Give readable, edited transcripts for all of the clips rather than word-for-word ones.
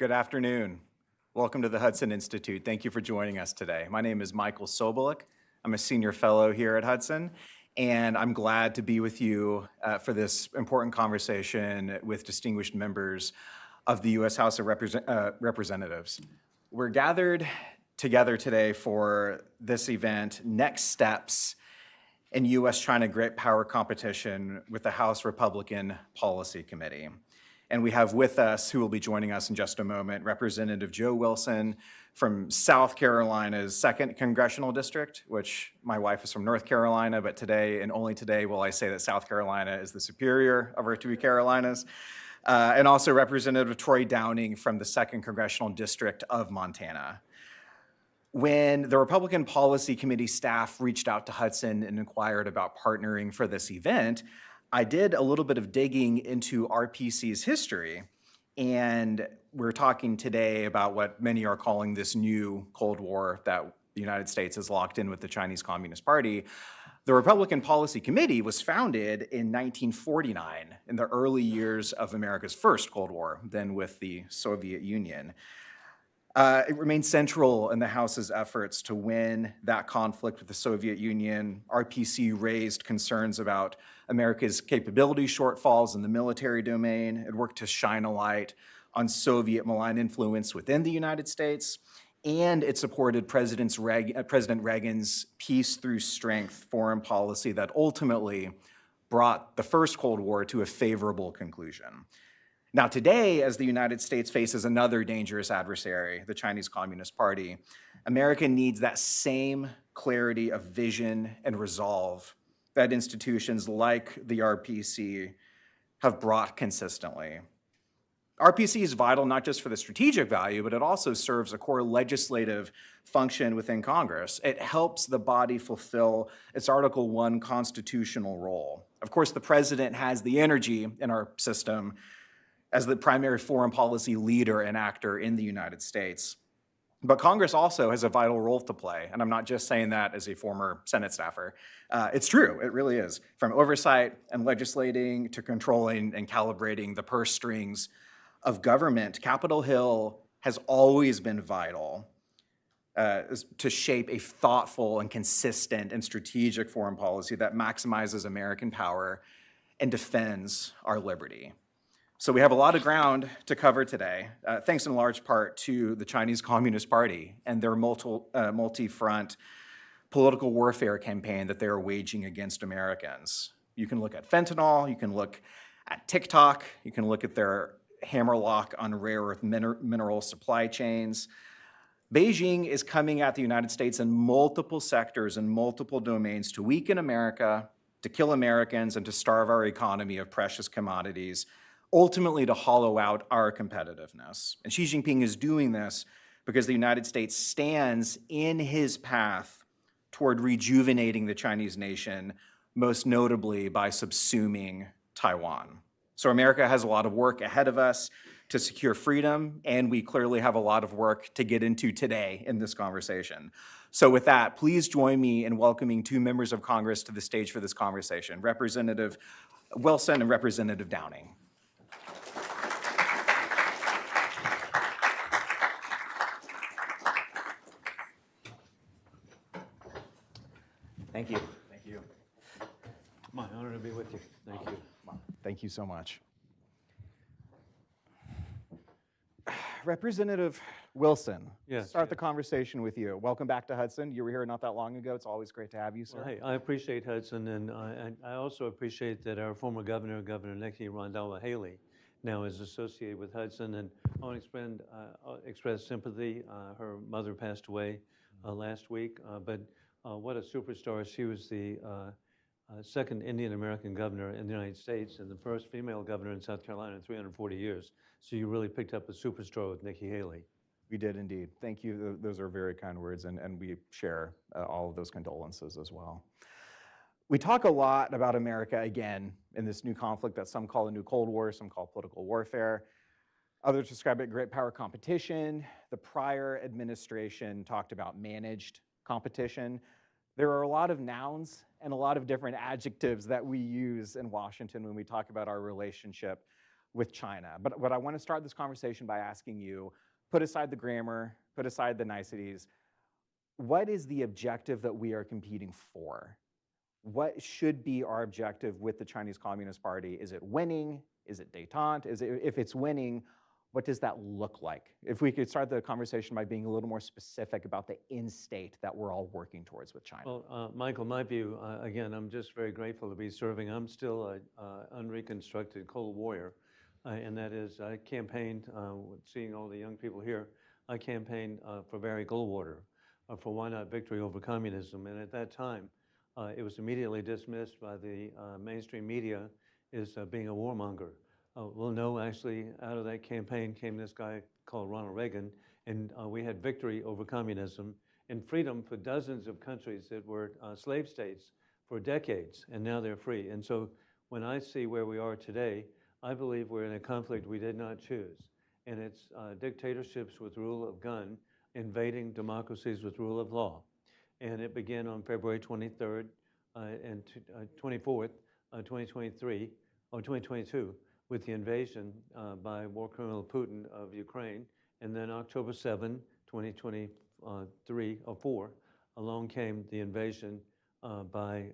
Good afternoon. Welcome to the Hudson Institute. Thank you for joining us today. My name is Michael Sobolik. I'm a senior fellow here at Hudson, and I'm glad to be with you for this important conversation with distinguished members of the U.S. House of Representatives. We're gathered together today for this event, Next Steps in U.S.-China Great Power Competition with the House Republican Policy Committee. And we have with us, who will be joining us in just a moment, Representative Joe Wilson from South Carolina's 2nd Congressional District, which my wife is from North Carolina, but today and only today will I say that South Carolina is the superior of our two Carolinas. And also Representative Troy Downing from the 2nd Congressional District of Montana. When the Republican Policy Committee staff reached out to Hudson and inquired about partnering for this event, I did a little bit of digging into RPC's history, and we're talking today about what many are calling this new Cold War that the United States is locked in with the Chinese Communist Party. The Republican Policy Committee was founded in 1949, in the early years of America's first Cold War, then with the Soviet Union. It remained central in the House's efforts to win that conflict with the Soviet Union. RPC raised concerns about America's capability shortfalls in the military domain. It worked to shine a light on Soviet malign influence within the United States, and it supported President Reagan's peace through strength foreign policy that ultimately brought the first Cold War to a favorable conclusion. Now today, as the United States faces another dangerous adversary, the Chinese Communist Party, America needs that same clarity of vision and resolve that institutions like the RPC have brought consistently. RPC is vital not just for the strategic value, but it also serves a core legislative function within Congress. It helps the body fulfill its Article I constitutional role. Of course, the president has the energy in our system as the primary foreign policy leader and actor in the United States. But Congress also has a vital role to play, and I'm not just saying that as a former Senate staffer. It's true, it really is. From oversight and legislating to controlling and calibrating the purse strings of government, Capitol Hill has always been vital to shape a thoughtful and consistent and strategic foreign policy that maximizes American power and defends our liberty. So we have a lot of ground to cover today, thanks in large part to the Chinese Communist Party and their multi-front political warfare campaign that they are waging against Americans. You can look at fentanyl, you can look at TikTok, you can look at their hammerlock on rare earth mineral supply chains. Beijing is coming at the United States in multiple sectors and multiple domains to weaken America, to kill Americans, and to starve our economy of precious commodities, ultimately to hollow out our competitiveness. And Xi Jinping is doing this because the United States stands in his path toward rejuvenating the Chinese nation, most notably by subsuming Taiwan. So America has a lot of work ahead of us to secure freedom, and we clearly have a lot of work to get into today in this conversation. So with that, please join me in welcoming two members of Congress to the stage for this conversation, Representative Wilson and Representative Downing. Thank you. Thank you. My honor to be with you. Thank you. Thank you so much. Representative Wilson, Yes. Start the conversation with you. Welcome back to Hudson. You were here not that long ago. It's always great to have you, sir. Well, hey, I appreciate Hudson, and I also appreciate that our former governor, Governor Nikki Haley, now is associated with Hudson, and I want to express sympathy. Her mother passed away last week, but what a superstar. She was the second Indian American governor in the United States and the first female governor in South Carolina in 340 years. So you really picked up a superstar with Nikki Haley. We did indeed. Thank you. Those are very kind words, and we share all of those condolences as well. We talk a lot about America, again, in this new conflict that some call a new Cold War, some call political warfare. Others describe it great power competition. The prior administration talked about managed competition. There are a lot of nouns and a lot of different adjectives that we use in Washington when we talk about our relationship with China. But I want to start this conversation by asking you, put aside the grammar, put aside the niceties, what is the objective that we are competing for? What should be our objective with the Chinese Communist Party? Is it winning? Is it détente? If it's winning, what does that look like? If we could start the conversation by being a little more specific about the end state that we're all working towards with China. Well, Michael, my view, again, I'm just very grateful to be serving. I'm still an unreconstructed Cold Warrior, and that is I campaigned, seeing all the young people here, I campaigned for Barry Goldwater, for why not victory over communism. And at that time, it was immediately dismissed by the mainstream media as being a warmonger. Well, no, actually, out of that campaign came this guy called Ronald Reagan, and we had victory over communism and freedom for dozens of countries that were slave states for decades, and now they're free. And so when I see where we are today, I believe we're in a conflict we did not choose, and it's dictatorships with rule of gun invading democracies with rule of law. And it began on February 23rd and 24th, 2023, or 2022, with the invasion by war criminal Putin of Ukraine. And then October 7, 2023 or 4, along came the invasion by,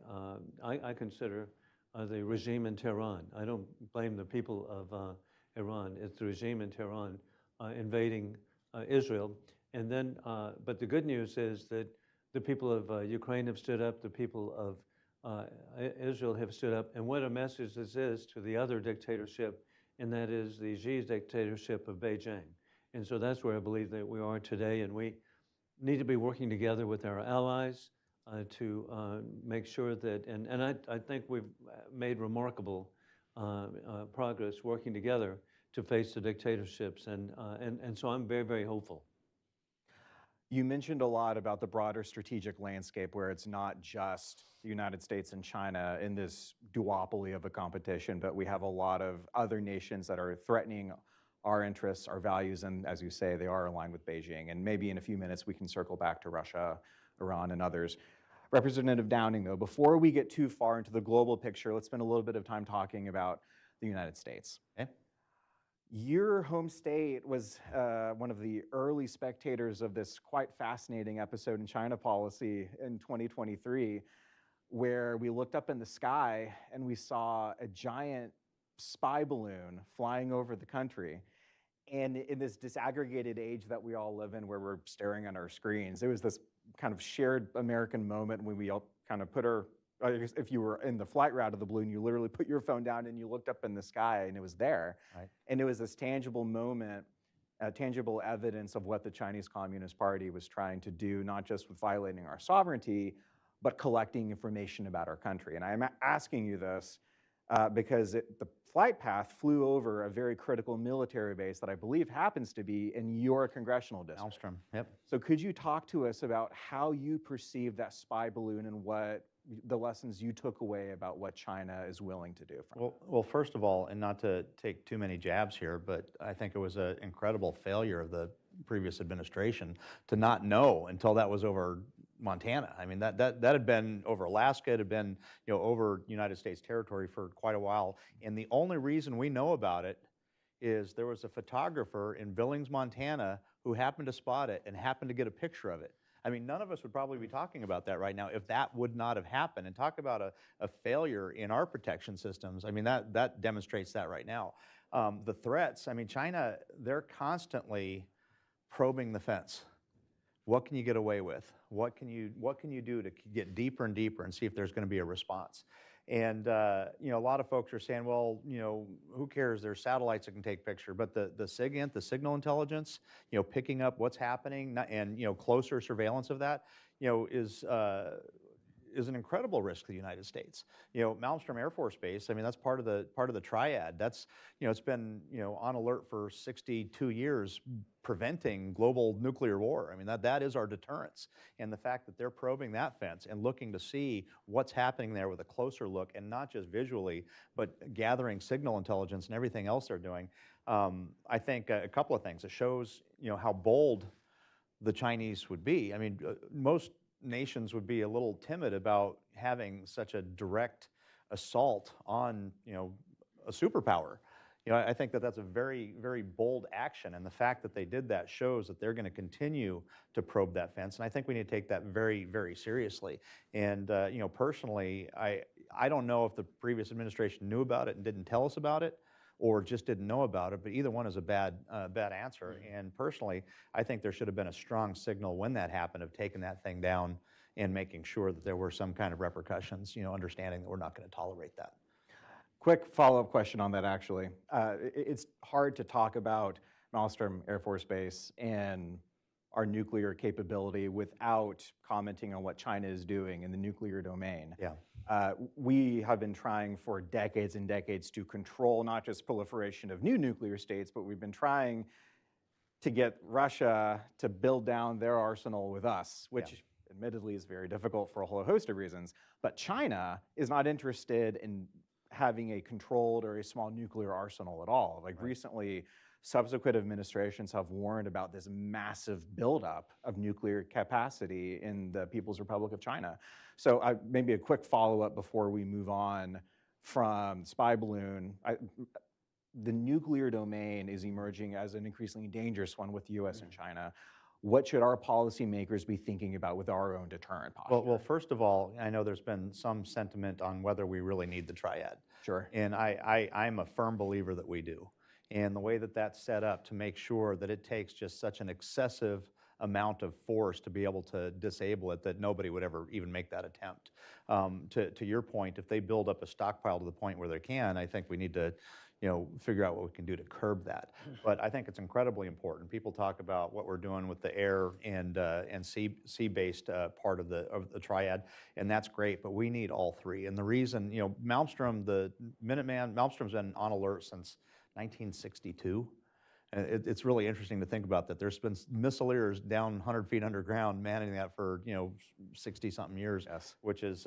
I consider, the regime in Tehran. I don't blame the people of Iran. It's the regime in Tehran invading Israel. And then, but the good news is that the people of Ukraine have stood up, the people of Israel have stood up, and what a message this is to the other dictatorship, and that is the Xi's dictatorship of Beijing. And so that's where I believe that we are today, and we need to be working together with our allies to make sure that, and I think we've made remarkable progress working together to face the dictatorships, and so I'm very, very hopeful. You mentioned a lot about the broader strategic landscape where it's not just the United States and China in this duopoly of a competition, but we have a lot of other nations that are threatening our interests, our values, and as you say, they are aligned with Beijing. And maybe in a few minutes we can circle back to Russia, Iran, and others. Representative Downing, though, before we get too far into the global picture, let's spend a little bit of time talking about the United States. Okay. Your home state was one of the early spectators of this quite fascinating episode in China policy in 2023, where we looked up in the sky and we saw a giant spy balloon flying over the country. And in this disaggregated age that we all live in, where we're staring at our screens, it was this kind of shared American moment when we all kind of put our, I guess if you were in the flight route of the balloon, you literally put your phone down and you looked up in the sky and it was there. Right. And it was this tangible moment, tangible evidence of what the Chinese Communist Party was trying to do, not just with violating our sovereignty, but collecting information about our country. And I'm asking you this because the flight path flew over a very critical military base that I believe happens to be in your congressional district. Malmstrom, yep. So could you talk to us about how you perceive that spy balloon and what the lessons you took away about what China is willing to do from it? Well, first of all, and not to take too many jabs here, but I think it was an incredible failure of the previous administration to not know until that was over Montana. I mean, that had been over Alaska, it had been, over United States territory for quite a while. And the only reason we know about it is there was a photographer in Billings, Montana, who happened to spot it and happened to get a picture of it. I mean, none of us would probably be talking about that right now if that would not have happened. And talk about a failure in our protection systems. I mean, that demonstrates that right now. The threats, I mean, China, they're constantly probing the fence. What can you get away with? What can you do to get deeper and deeper and see if there's going to be a response? And a lot of folks are saying, well, who cares? There's satellites that can take picture, but the SIGINT, the signal intelligence, picking up what's happening and closer surveillance of that, is an incredible risk to the United States. Malmstrom Air Force Base, I mean, that's part of the triad. That's, it's been, on alert for 62 years, preventing global nuclear war. I mean, that is our deterrence. And the fact that they're probing that fence and looking to see what's happening there with a closer look, and not just visually, but gathering signal intelligence and everything else they're doing, I think a couple of things. It shows, how bold the Chinese would be. I mean, most nations would be a little timid about having such a direct assault on, a superpower. I think that that's a very, very bold action, and the fact that they did that shows that they're going to continue to probe that fence, and I think we need to take that very, very seriously. And personally, I don't know if the previous administration knew about it and didn't tell us about it, or just didn't know about it, but either one is a bad answer. And personally, I think there should have been a strong signal when that happened of taking that thing down and making sure that there were some kind of repercussions, understanding that we're not going to tolerate that. Quick follow-up question on that, actually. It's hard to talk about Malmstrom Air Force Base and our nuclear capability without commenting on what China is doing in the nuclear domain. Yeah. We have been trying for decades and decades to control not just proliferation of new nuclear states, but we've been trying to get Russia to build down their arsenal with us, which admittedly is very difficult for a whole host of reasons. But China is not interested in having a controlled or a small nuclear arsenal at all. Like recently, subsequent administrations have warned about this massive buildup of nuclear capacity in the People's Republic of China. So maybe a quick follow-up before we move on from spy balloon. The nuclear domain is emerging as an increasingly dangerous one with the US and China. What should our policymakers be thinking about with our own deterrent posture? Well, first of all, I know there's been some sentiment on whether we really need the triad. Sure. And I'm a firm believer that we do. And the way that that's set up to make sure that it takes just such an excessive amount of force to be able to disable it that nobody would ever even make that attempt. To your point, if they build up a stockpile to the point where they can, I think we need to figure out what we can do to curb that. But I think it's incredibly important. People talk about what we're doing with the air and sea-based part of the triad, and that's great, but we need all three. And the reason, Malmstrom, the Minuteman, Malmstrom's been on alert since 1962. And it's really interesting to think about that. There's been missileers down 100 feet underground manning that for 60-something years, which is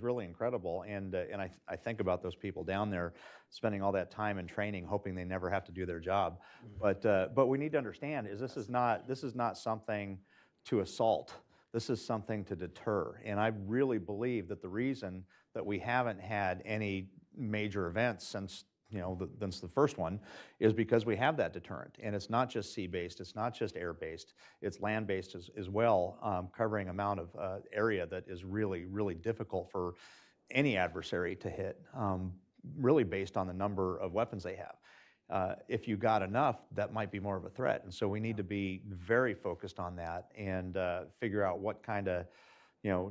really incredible. And I think about those people down there spending all that time in training, hoping they never have to do their job. But we need to understand this is not something to assault. This is something to deter. And I really believe that the reason that we haven't had any major events since the first one is because we have that deterrent. And it's not just sea-based, it's not just air-based, it's land-based as well, covering amount of area that is really, really difficult for any adversary to hit, really based on the number of weapons they have. If you got enough, that might be more of a threat. And so we need to be very focused on that and figure out what kind of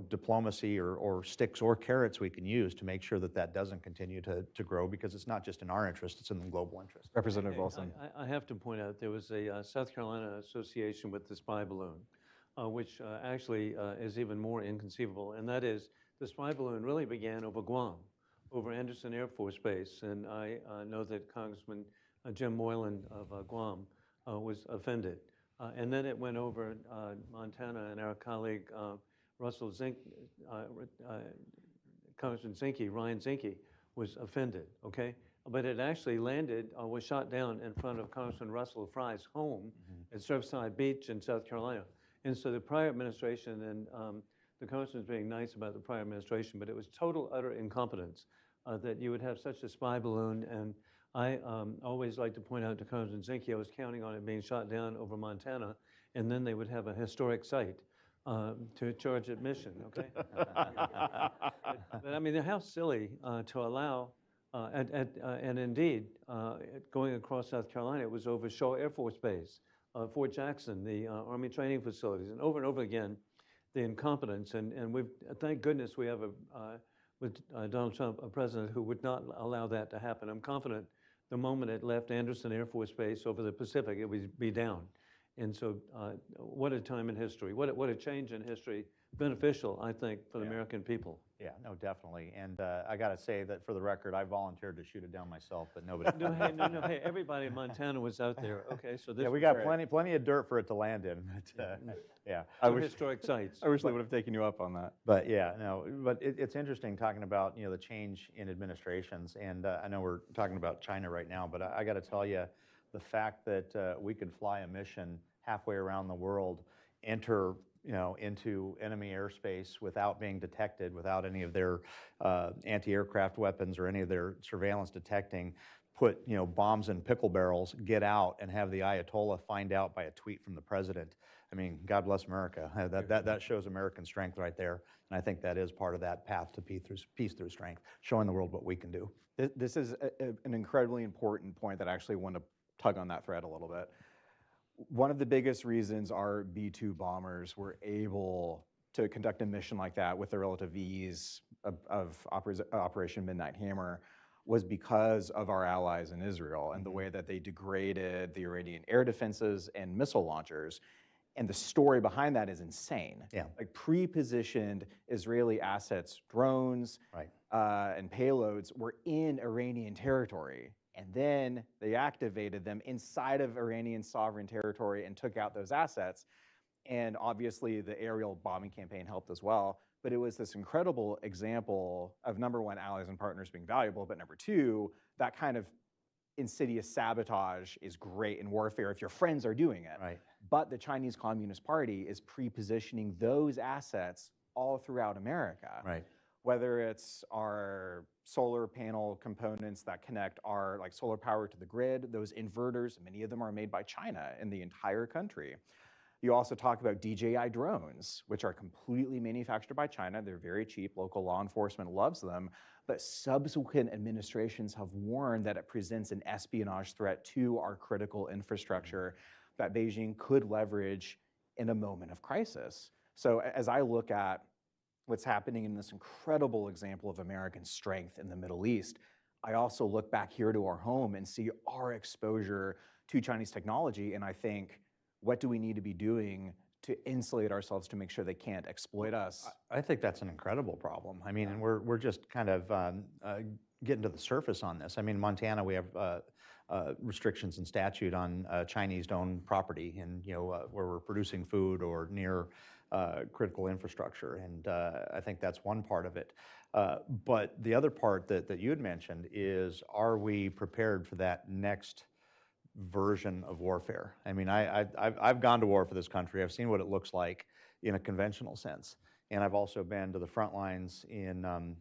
diplomacy or sticks or carrots we can use to make sure that that doesn't continue to grow, because it's not just in our interest, it's in the global interest. Representative Wilson. I have to point out there was a South Carolina association with the spy balloon, which actually is even more inconceivable, and that is the spy balloon really began over Guam, over Anderson Air Force Base, and I know that Congressman Jim Moylan of Guam was offended. And then it went over Montana, and our colleague Russell Zink, Congressman Zinke, Ryan Zinke, was offended, okay? But it actually landed, was shot down in front of Congressman Russell Fry's home at Surfside Beach in South Carolina. And so the prior administration, and the congressman's being nice about the prior administration, but it was total, utter incompetence that you would have such a spy balloon. And I always like to point out to Congressman Zinke, I was counting on it being shot down over Montana, and then they would have a historic site to charge admission, okay? But I mean, how silly to allow, and indeed, going across South Carolina, it was over Shaw Air Force Base, Fort Jackson, the Army training facilities, and over again, the incompetence. And we've, thank goodness we have with Donald Trump, a president who would not allow that to happen. I'm confident the moment it left Anderson Air Force Base over the Pacific, it would be down. And so what a time in history, what a change in history, beneficial, I think, for the American people. Yeah, no, definitely. And I got to say that for the record, I volunteered to shoot it down myself, but nobody. Hey, everybody in Montana was out there, okay? So this we got plenty of dirt for it to land in. But, yeah. Historic sites. I wish they would have taken you up on that. But yeah, no, but it's interesting talking about, the change in administrations. And I know we're talking about China right now, but I got to tell you, the fact that we could fly a mission halfway around the world, enter into enemy airspace without being detected, without any of their anti-aircraft weapons or any of their surveillance detecting, put bombs in pickle barrels, get out, and have the Ayatollah find out by a tweet from the president. I mean, God bless America. That shows American strength right there, and I think that is part of that path to peace through strength, showing the world what we can do. This is an incredibly important point that I actually want to tug on that thread a little bit. One of the biggest reasons our B-2 bombers were able to conduct a mission like that with the relative ease of Operation Midnight Hammer was because of our allies in Israel and the way that they degraded the Iranian air defenses and missile launchers. And the story behind that is insane. Yeah. Like pre-positioned Israeli assets, drones, Right. And payloads were in Iranian territory. And then they activated them inside of Iranian sovereign territory and took out those assets. And obviously the aerial bombing campaign helped as well. But it was this incredible example of, number one, allies and partners being valuable, but number two, that kind of insidious sabotage is great in warfare if your friends are doing it. Right. But the Chinese Communist Party is pre-positioning those assets all throughout America. Right. Whether it's our solar panel components that connect our solar power to the grid, those inverters, many of them are made by China in the entire country. You also talk about DJI drones, which are completely manufactured by China. They're very cheap. Local law enforcement loves them. But subsequent administrations have warned that it presents an espionage threat to our critical infrastructure that Beijing could leverage in a moment of crisis. So as I look at what's happening in this incredible example of American strength in the Middle East, I also look back here to our home and see our exposure to Chinese technology, and I think, what do we need to be doing to insulate ourselves to make sure they can't exploit us? I think that's an incredible problem. I mean, and we're just kind of getting to the surface on this. I mean, Montana, we have restrictions and statute on Chinese-owned property, and where we're producing food or near critical infrastructure, and I think that's one part of it. But the other part that you had mentioned is, are we prepared for that next version of warfare? I mean, I've gone to war for this country. I've seen what it looks like in a conventional sense. And I've also been to the front lines in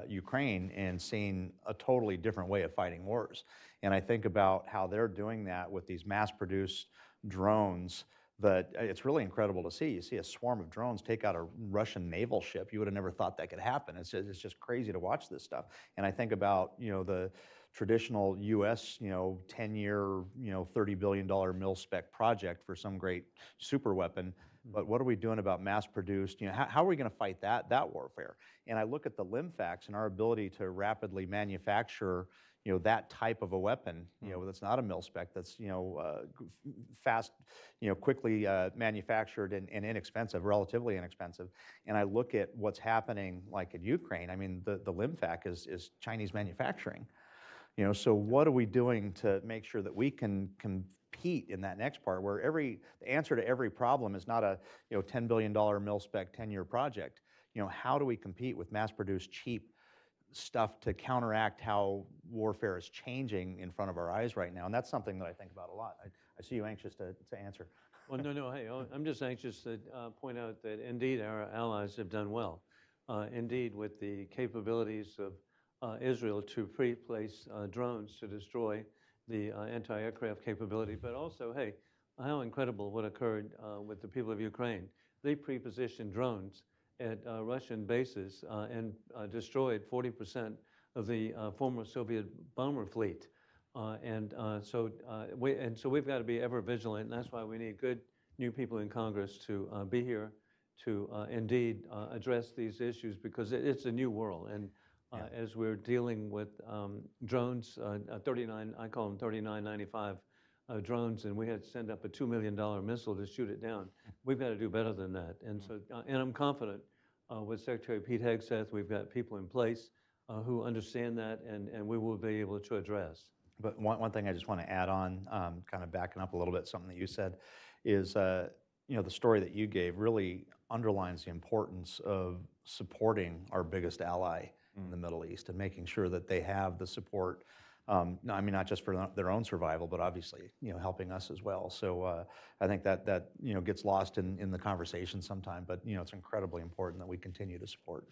Ukraine and seen a totally different way of fighting wars. And I think about how they're doing that with these mass-produced drones, that it's really incredible to see. You see a swarm of drones take out a Russian naval ship. You would have never thought that could happen. It's just crazy to watch this stuff. And I think about, the traditional U.S., 10-year, $30 billion mil-spec project for some great super weapon. But what are we doing about mass-produced? How are we going to fight that warfare? And I look at the LIMFACs and our ability to rapidly manufacture, that type of a weapon, that's not a mil-spec, that's, fast, quickly manufactured and inexpensive, relatively inexpensive. And I look at what's happening like in Ukraine. I mean, the LIMFAC is Chinese manufacturing. So what are we doing to make sure that we can compete in that next part, where the answer to every problem is not a $10 billion mil-spec 10-year project. How do we compete with mass-produced cheap stuff to counteract how warfare is changing in front of our eyes right now? And that's something that I think about a lot. I see you anxious to answer. Well, no, hey, I'm just anxious to point out that indeed our allies have done well. Indeed, with the capabilities of Israel to pre-place drones to destroy the anti-aircraft capability, but also, hey, how incredible what occurred with the people of Ukraine. They pre-positioned drones at Russian bases and destroyed 40% of the former Soviet bomber fleet. So we've got to be ever vigilant, and that's why we need good new people in Congress to be here to indeed address these issues, because it's a new world. And as we're dealing with drones, 39, I call them 3995 drones, and we had to send up a $2 million missile to shoot it down. We've got to do better than that. And so, and I'm confident with Secretary Pete Hegseth, we've got people in place who understand that, and we will be able to address. But one thing I just want to add on, kind of backing up a little bit, something that you said, is the story that you gave really underlines the importance of supporting our biggest ally in the Middle East and making sure that they have the support. Not just for their own survival, but obviously, helping us as well. So I think that gets lost in the conversation sometime. But it's incredibly important that we continue to support.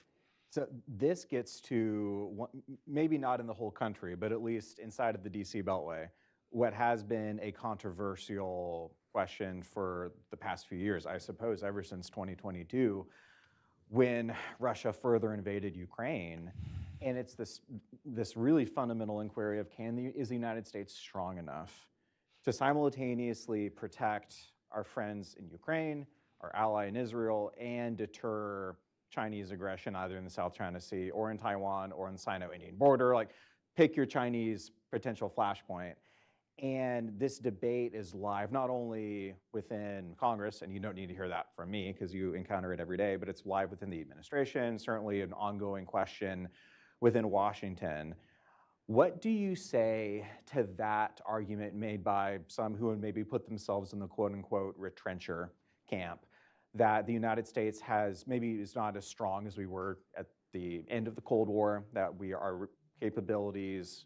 So this gets to, maybe not in the whole country, but at least inside of the DC Beltway, what has been a controversial question for the past few years, I suppose ever since 2022, when Russia further invaded Ukraine. And it's this really fundamental inquiry of is the United States strong enough to simultaneously protect our friends in Ukraine, our ally in Israel, and deter Chinese aggression either in the South China Sea or in Taiwan or in the Sino-Indian border. Like, pick your Chinese potential flashpoint. And this debate is live not only within Congress, and you don't need to hear that from me because you encounter it every day, but it's live within the administration, certainly an ongoing question within Washington. What do you say to that argument made by some who would maybe put themselves in the quote unquote retrencher camp, that the United States maybe is not as strong as we were at the end of the Cold War, that our capabilities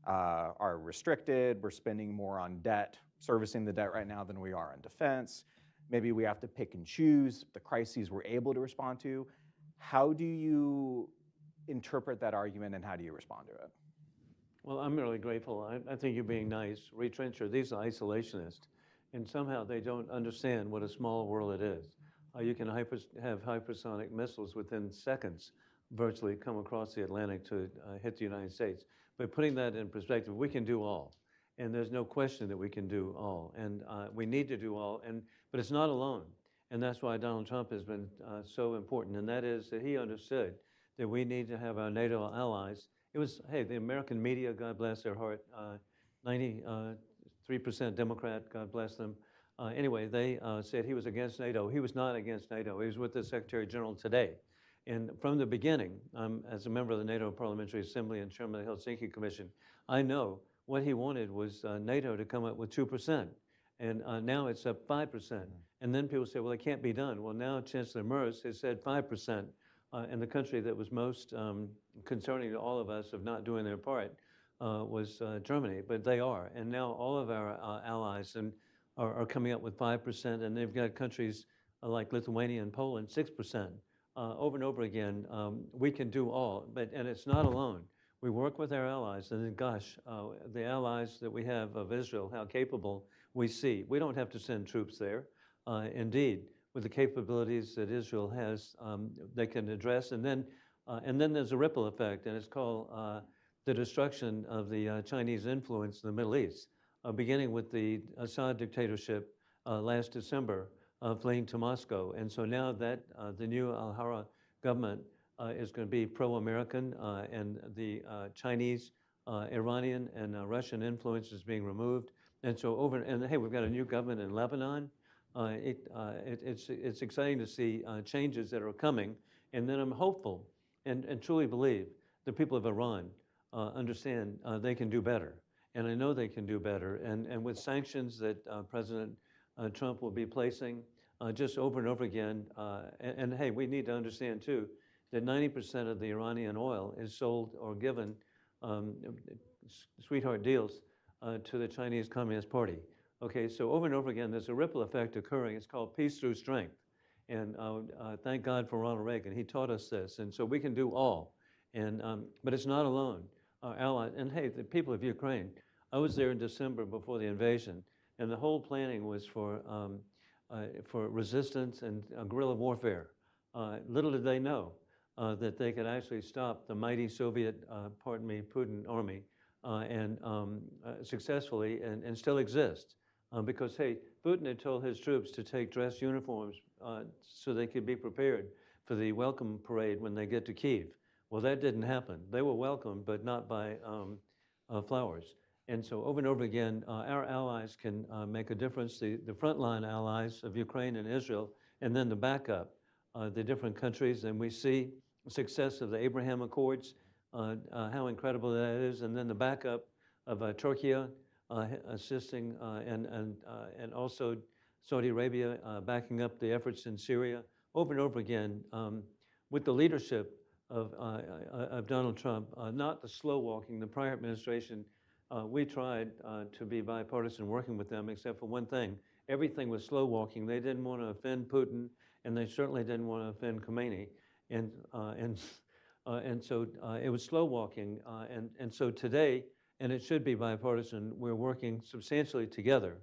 are restricted, we're spending more on debt, servicing the debt right now than we are on defense. Maybe we have to pick and choose the crises we're able to respond to. How do you interpret that argument and how do you respond to it? Well, I'm really grateful. I think you're being nice. Retrencher, these are isolationists, and somehow they don't understand what a small world it is. You can have hypersonic missiles within seconds virtually come across the Atlantic to hit the United States. But putting that in perspective, we can do all. And there's no question that we can do all. And we need to do all, but it's not alone. And that's why Donald Trump has been so important. And that is that he understood that we need to have our NATO allies. It was, hey, the American media, God bless their heart, 93% Democrat, God bless them. Anyway, they said he was against NATO. He was not against NATO. He was with the Secretary General today. And from the beginning, as a member of the NATO Parliamentary Assembly and chairman of the Helsinki Commission, I know what he wanted was NATO to come up with 2%. And now it's up 5%. And then people say, well, it can't be done. Well, now Chancellor Merz has said 5%. And the country that was most concerning to all of us of not doing their part was Germany, but they are. And now all of our allies are coming up with 5%, and they've got countries like Lithuania and Poland, 6%. Over and over again, we can do all, and it's not alone. We work with our allies, and then gosh, the allies that we have of Israel, how capable we see. We don't have to send troops there. Indeed, with the capabilities that Israel has, they can address, and then there's a ripple effect, and it's called the destruction of the Chinese influence in the Middle East, beginning with the Assad dictatorship last December, fleeing to Moscow. And so now that the new Al-Hara government is going to be pro-American and the Chinese, Iranian, and Russian influence is being removed. And so hey, we've got a new government in Lebanon. It's exciting to see changes that are coming. And then I'm hopeful and truly believe the people of Iran understand they can do better. And I know they can do better. And with sanctions that President Trump will be placing just over and over again. And hey, we need to understand too that 90% of the Iranian oil is sold or given sweetheart deals to the Chinese Communist Party. Okay, so over and over again, there's a ripple effect occurring. It's called peace through strength. And thank God for Ronald Reagan. He taught us this. And so we can do all. And but it's not alone. Our allies, and hey, the people of Ukraine, I was there in December before the invasion, and the whole planning was for resistance and guerrilla warfare. Little did they know that they could actually stop the mighty Soviet, Putin army and successfully and still exist. Because, hey, Putin had told his troops to take dress uniforms so they could be prepared for the welcome parade when they get to Kyiv. Well, that didn't happen. They were welcomed, but not by flowers. And so over and over again, our allies can make a difference, the frontline allies of Ukraine and Israel, and then the backup, the different countries. And we see the success of the Abraham Accords, how incredible that is, and then the backup of Turkey assisting, and also Saudi Arabia backing up the efforts in Syria. Over and over again, with the leadership of Donald Trump, not the slow walking, the prior administration. We tried to be bipartisan working with them, except for one thing. Everything was slow walking. They didn't want to offend Putin, and they certainly didn't want to offend Khomeini. And And so it was slow walking. And so today, and it should be bipartisan, we're working substantially together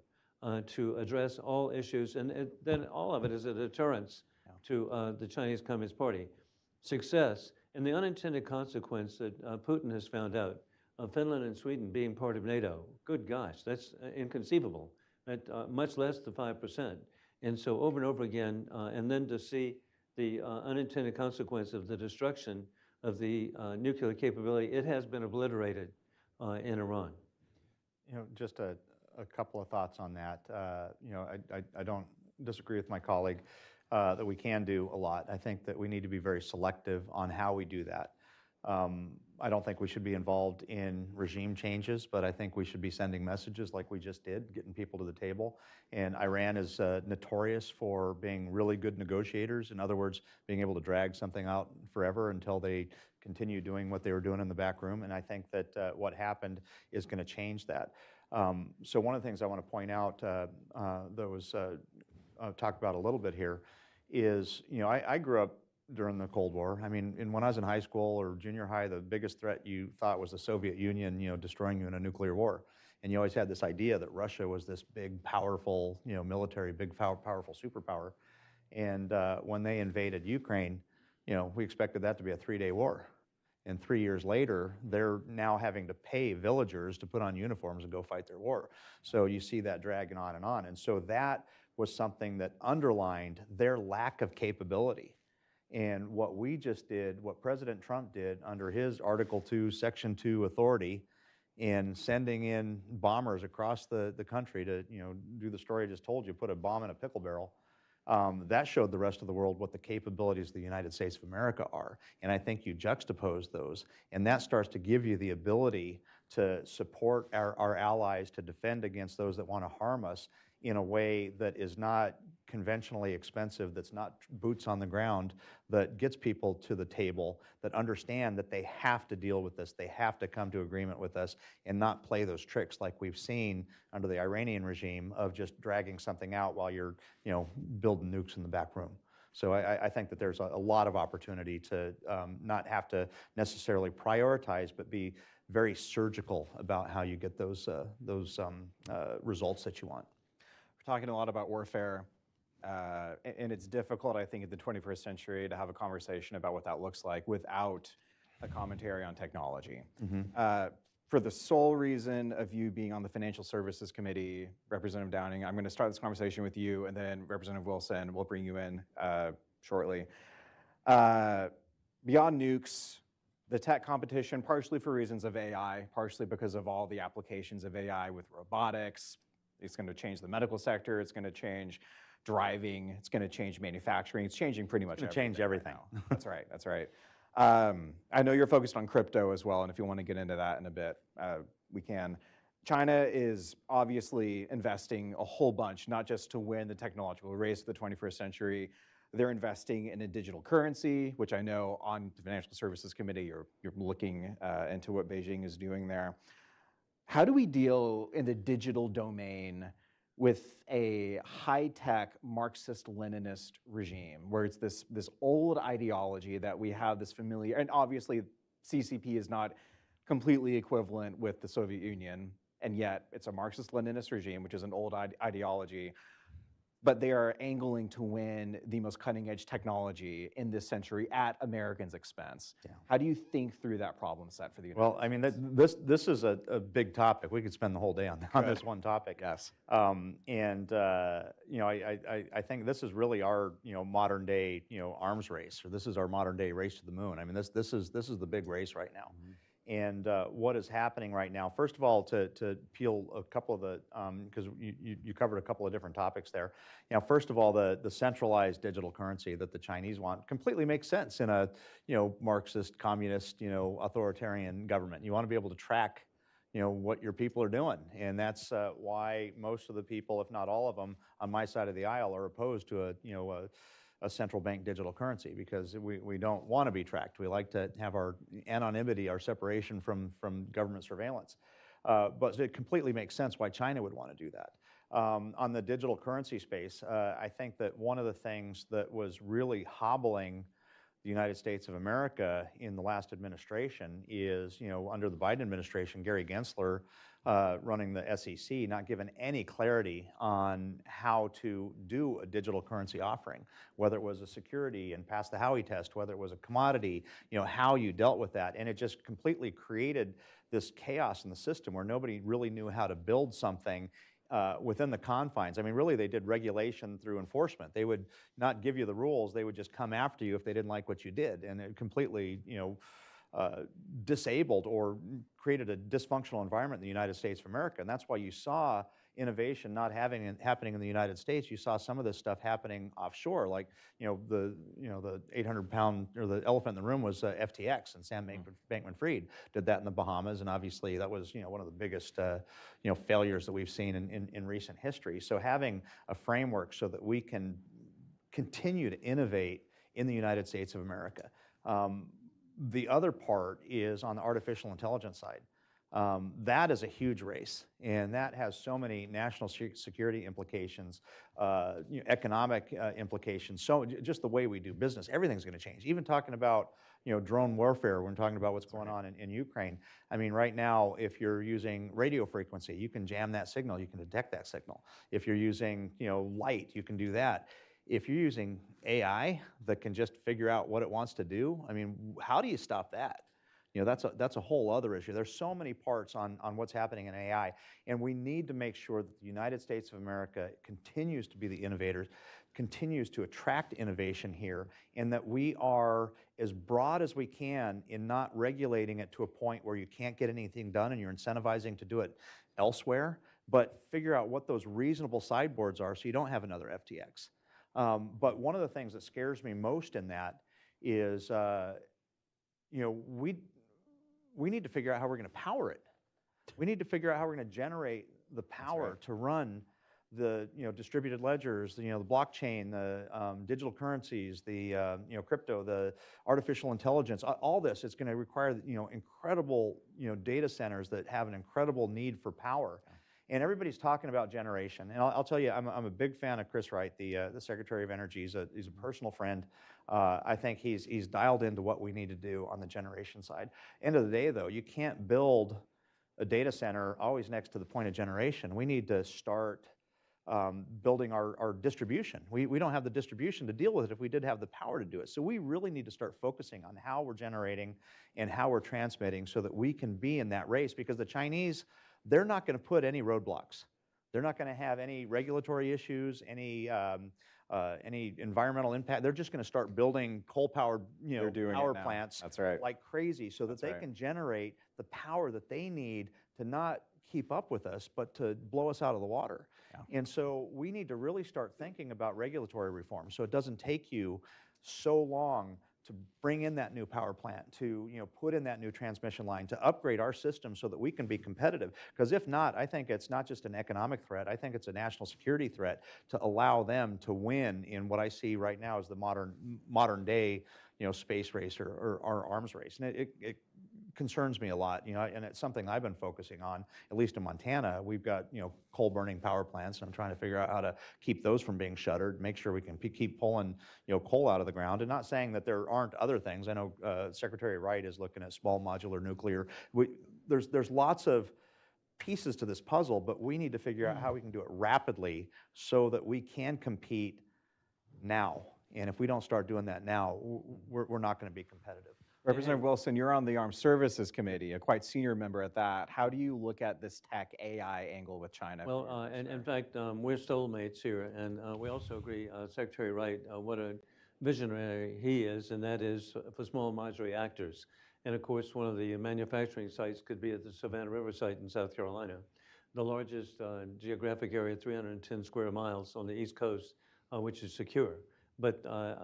to address all issues. And then all of it is a deterrence to the Chinese Communist Party. Success and the unintended consequence that Putin has found out of Finland and Sweden being part of NATO. Good gosh, that's inconceivable, much less the 5%. And so over and over again, and then to see the unintended consequence of the destruction of the nuclear capability, it has been obliterated in Iran. You know, just a couple of thoughts on that. You know, I don't disagree with my colleague that we can do a lot. I think that we need to be very selective on how we do that. I don't think we should be involved in regime changes, but I think we should be sending messages like we just did, getting people to the table. And Iran is notorious for being really good negotiators. In other words, being able to drag something out forever until they continue doing what they were doing in the back room. And I think that what happened is going to change that. So one of the things I want to point out that was talked about a little bit here is, you know, I grew up during the Cold War. I mean, when I was in high school or junior high, the biggest threat you thought was the Soviet Union, you know, destroying you in a nuclear war. And you always had this idea that Russia was this big, powerful, you know, military, big, powerful superpower. And when they invaded Ukraine, you know, we expected that to be a 3-day war. And 3 years later, they're now having to pay villagers to put on uniforms and go fight their war. So you see that dragging on and on. And so that was something that underlined their lack of capability. And what we just did, what President Trump did under his Article 2, Section 2 authority in sending in bombers across the country to, you know, do the story I just told you, put a bomb in a pickle barrel, that showed the rest of the world what the capabilities of the United States of America are. And I think you juxtapose those, and that starts to give you the ability to support our allies to defend against those that want to harm us in a way that is not conventionally expensive, that's not boots on the ground, that gets people to the table, that understand that they have to deal with this, they have to come to agreement with us and not play those tricks like we've seen under the Iranian regime of just dragging something out while you're, you know, building nukes in the back room. So I think that there's a lot of opportunity to not have to necessarily prioritize, but be very surgical about how you get those results that you want. We're talking a lot about warfare, and it's difficult, I think, in the 21st century to have a conversation about what that looks like without a commentary on technology. For the sole reason of you being on the Financial Services Committee, Representative Downing, I'm going to start this conversation with you, and then Representative Wilson, we'll bring you in shortly. Beyond nukes, the tech competition, partially for reasons of AI, partially because of all the applications of AI with robotics. It's going to change the medical sector. It's going to change driving. It's going to change manufacturing. It's changing pretty much everything. It's going to change everything. Right now. That's right. That's right. I know you're focused on crypto as well, and if you want to get into that in a bit, we can. China is obviously investing a whole bunch, not just to win the technological race of the 21st century. They're investing in a digital currency, which I know on the Financial Services Committee, you're looking into what Beijing is doing there. How do we deal in the digital domain with a high-tech Marxist-Leninist regime, where it's this old ideology that we have this familiar, and obviously CCP is not completely equivalent with the Soviet Union, and yet it's a Marxist-Leninist regime, which is an old ideology, but they are angling to win the most cutting-edge technology in this century at Americans' expense. Yeah. How do you think through that problem set for the United States? Well, I mean, this is a big topic. We could spend the whole day on this one topic. Yes. You know, I think this is really our, you know, modern day, you know, arms race, or this is our modern day race to the moon. I mean, this is the big race right now. And what is happening right now, first of all, to peel a couple of the, because you covered a couple of different topics there. You know, first of all, the centralized digital currency that the Chinese want completely makes sense in a, you know, Marxist, communist, you know, authoritarian government. You want to be able to track, you know, what your people are doing. And that's why most of the people, if not all of them, on my side of the aisle are opposed to a central bank digital currency, because we don't want to be tracked. We like to have our anonymity, our separation from government surveillance. But it completely makes sense why China would want to do that. On the digital currency space, I think that one of the things that was really hobbling the United States of America in the last administration is, under the Biden administration, Gary Gensler running the SEC, not given any clarity on how to do a digital currency offering, whether it was a security and pass the Howey test, whether it was a commodity, how you dealt with that. And it just completely created this chaos in the system where nobody really knew how to build something within the confines. I mean, really, they did regulation through enforcement. They would not give you the rules. They would just come after you if they didn't like what you did. And it completely, disabled or created a dysfunctional environment in the United States of America. And that's why you saw innovation not happening in the United States. You saw some of this stuff happening offshore, like the 800-pound or the elephant in the room was FTX, and Sam Bankman-Fried did that in the Bahamas, and obviously that was one of the biggest failures that we've seen in recent history. So having a framework so that we can continue to innovate in the United States of America. The other part is on the artificial intelligence side. That is a huge race, and that has so many national security implications, economic implications. So just the way we do business, everything's going to change. Even talking about drone warfare, when we're talking about what's going on in Ukraine. I mean, right now, if you're using radio frequency, you can jam that signal, you can detect that signal. If you're using light, you can do that. If you're using AI that can just figure out what it wants to do, I mean, how do you stop that? That's a whole other issue. There's so many parts on what's happening in AI, and we need to make sure that the United States of America continues to be the innovators, continues to attract innovation here, and that we are as broad as we can in not regulating it to a point where you can't get anything done and you're incentivizing to do it elsewhere, but figure out what those reasonable sideboards are so you don't have another FTX. But one of the things that scares me most in that is, we need to figure out how we're going to power it. We need to figure out how we're going to generate the power to run the distributed ledgers, the blockchain, the digital currencies, the crypto, the artificial intelligence. All this is going to require incredible data centers that have an incredible need for power. And everybody's talking about generation. And I'll tell you, I'm a big fan of Chris Wright, the Secretary of Energy. He's a personal friend. I think he's dialed into what we need to do on the generation side. End of the day, though, you can't build a data center always next to the point of generation. We need to start building our distribution. We don't have the distribution to deal with it if we did have the power to do it. So we really need to start focusing on how we're generating and how we're transmitting so that we can be in that race, because the Chinese, they're not going to put any roadblocks. They're not going to have any regulatory issues, any environmental impact. They're just going to start building coal-powered power plants like crazy so that they can generate the power that they need to not keep up with us, but to blow us out of the water. Yeah. And so we need to really start thinking about regulatory reform so it doesn't take you so long to bring in that new power plant, to put in that new transmission line, to upgrade our system so that we can be competitive. Because if not, I think it's not just an economic threat, I think it's a national security threat to allow them to win in what I see right now as the modern day space race or arms race. And it concerns me a lot, and it's something I've been focusing on, at least in Montana. We've got, coal-burning power plants, and I'm trying to figure out how to keep those from being shuttered, make sure we can keep pulling, coal out of the ground, and not saying that there aren't other things. I know Secretary Wright is looking at small modular nuclear. There's lots of pieces to this puzzle, but we need to figure out how we can do it rapidly so that we can compete now. And if we don't start doing that now, we're not going to be competitive. Representative Wilson, you're on the Armed Services Committee, a quite senior member at that. How do you look at this tech AI angle with China? Well, and in fact, we're soulmates here, and we also agree, Secretary Wright, what a visionary he is, and that is for small modular reactors. And of course, one of the manufacturing sites could be at the Savannah River site in South Carolina, the largest geographic area, 310 square miles on the East Coast, which is secure. But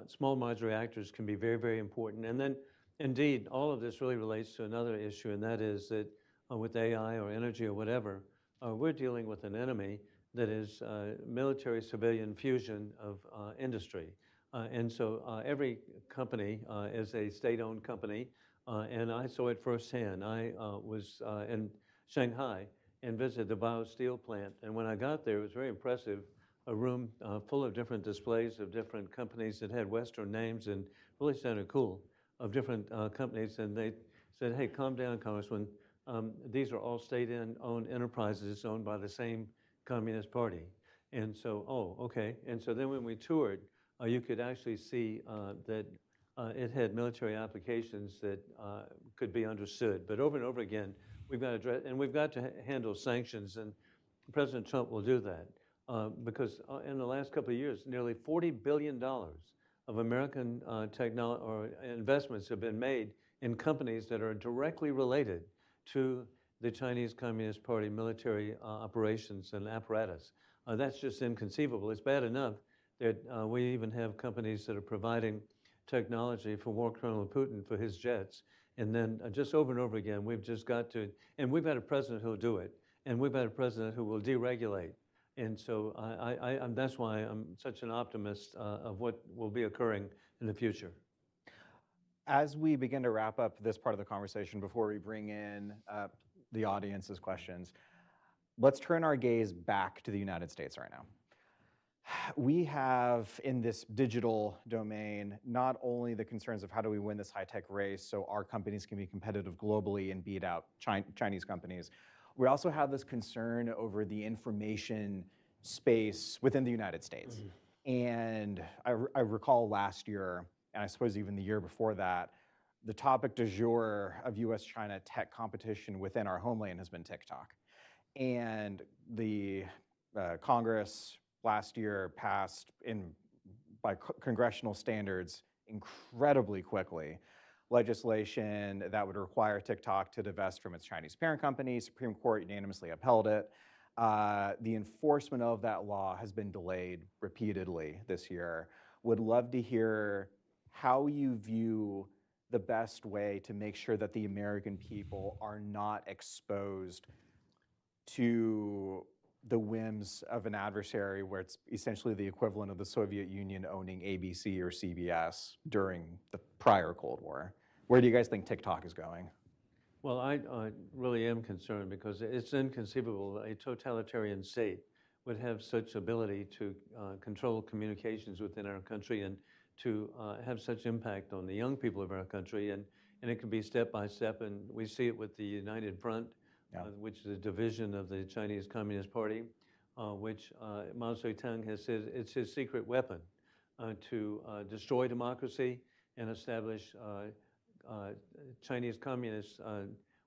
small modular reactors can be very, very important. And then, indeed, all of this really relates to another issue, and that is that with AI or energy or whatever, we're dealing with an enemy that is military-civilian fusion of industry. And so every company is a state-owned company, and I saw it firsthand. I was in Shanghai and visited the BioSteel plant, and when I got there, it was very impressive. a room full of different displays of different companies that had Western names and really sounded cool, of different companies. And they said, hey, calm down, Congressman. These are all state-owned enterprises owned by the same Communist Party. And so, oh, okay. And so then when we toured, you could actually see that it had military applications that could be understood. But over and over again, we've got to address, and we've got to handle sanctions, and President Trump will do that. Because in the last couple of years, nearly $40 billion of American technology or investments have been made in companies that are directly related to the Chinese Communist Party military operations and apparatus. That's just inconceivable. It's bad enough that we even have companies that are providing technology for War Colonel Putin for his jets. And then just over and over again, we've just got to, and we've had a president who'll do it, and we've had a president who will deregulate. And so that's why I'm such an optimist of what will be occurring in the future. As we begin to wrap up this part of the conversation before we bring in the audience's questions, let's turn our gaze back to the United States right now. We have in this digital domain not only the concerns of how do we win this high-tech race so our companies can be competitive globally and beat out Chinese companies, we also have this concern over the information space within the United States. And I recall last year, and I suppose even the year before that, the topic du jour of US-China tech competition within our homeland has been TikTok. And the Congress last year passed by congressional standards incredibly quickly legislation that would require TikTok to divest from its Chinese parent company. Supreme Court unanimously upheld it. The enforcement of that law has been delayed repeatedly this year. Would love to hear how you view the best way to make sure that the American people are not exposed to the whims of an adversary where it's essentially the equivalent of the Soviet Union owning ABC or CBS during the prior Cold War. Where do you guys think TikTok is going? Well, I really am concerned because it's inconceivable that a totalitarian state would have such ability to control communications within our country and to have such impact on the young people of our country. And it can be step by step, and we see it with the United Front, which is a division of the Chinese Communist Party, which Mao Zedong has said it's his secret weapon to destroy democracy and establish Chinese communist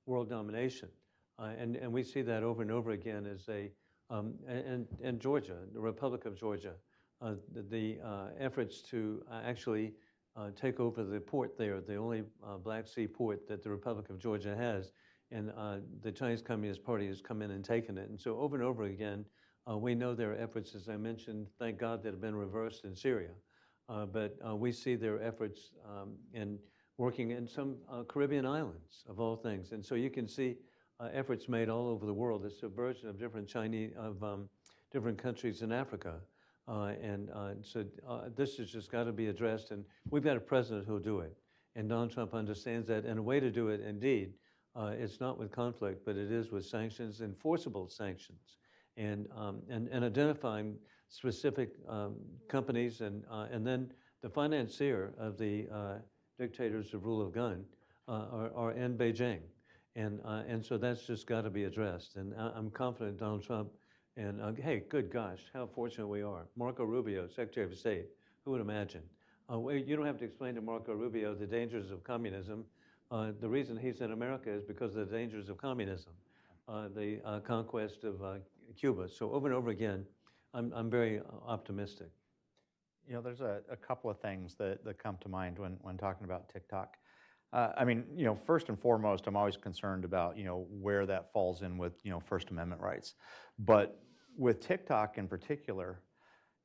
world domination. And we see that over and over again as and Georgia, the Republic of Georgia, the efforts to actually take over the port there, the only Black Sea port that the Republic of Georgia has. And the Chinese Communist Party has come in and taken it. And so over and over again, we know their efforts, as I mentioned, thank God, that have been reversed in Syria. But we see their efforts in working in some Caribbean islands, of all things. And so you can see efforts made all over the world, the subversion of different different countries in Africa. So this has just got to be addressed. And we've got a president who'll do it. And Donald Trump understands that. And a way to do it, indeed, it's not with conflict, but it is with sanctions, enforceable sanctions, and identifying specific companies, and then the financier of the dictators of rule of gun are in Beijing, and so that's just got to be addressed. And I'm confident Donald Trump, and hey, good gosh, how fortunate we are. Marco Rubio, Secretary of State, who would imagine? You don't have to explain to Marco Rubio the dangers of communism. The reason he's in America is because of the dangers of communism, the conquest of Cuba. So over and over again, I'm very optimistic. You know, there's a couple of things that come to mind when talking about TikTok. I mean, you know, first and foremost, I'm always concerned about, you know, where that falls in with, you know, First Amendment rights. But with TikTok in particular,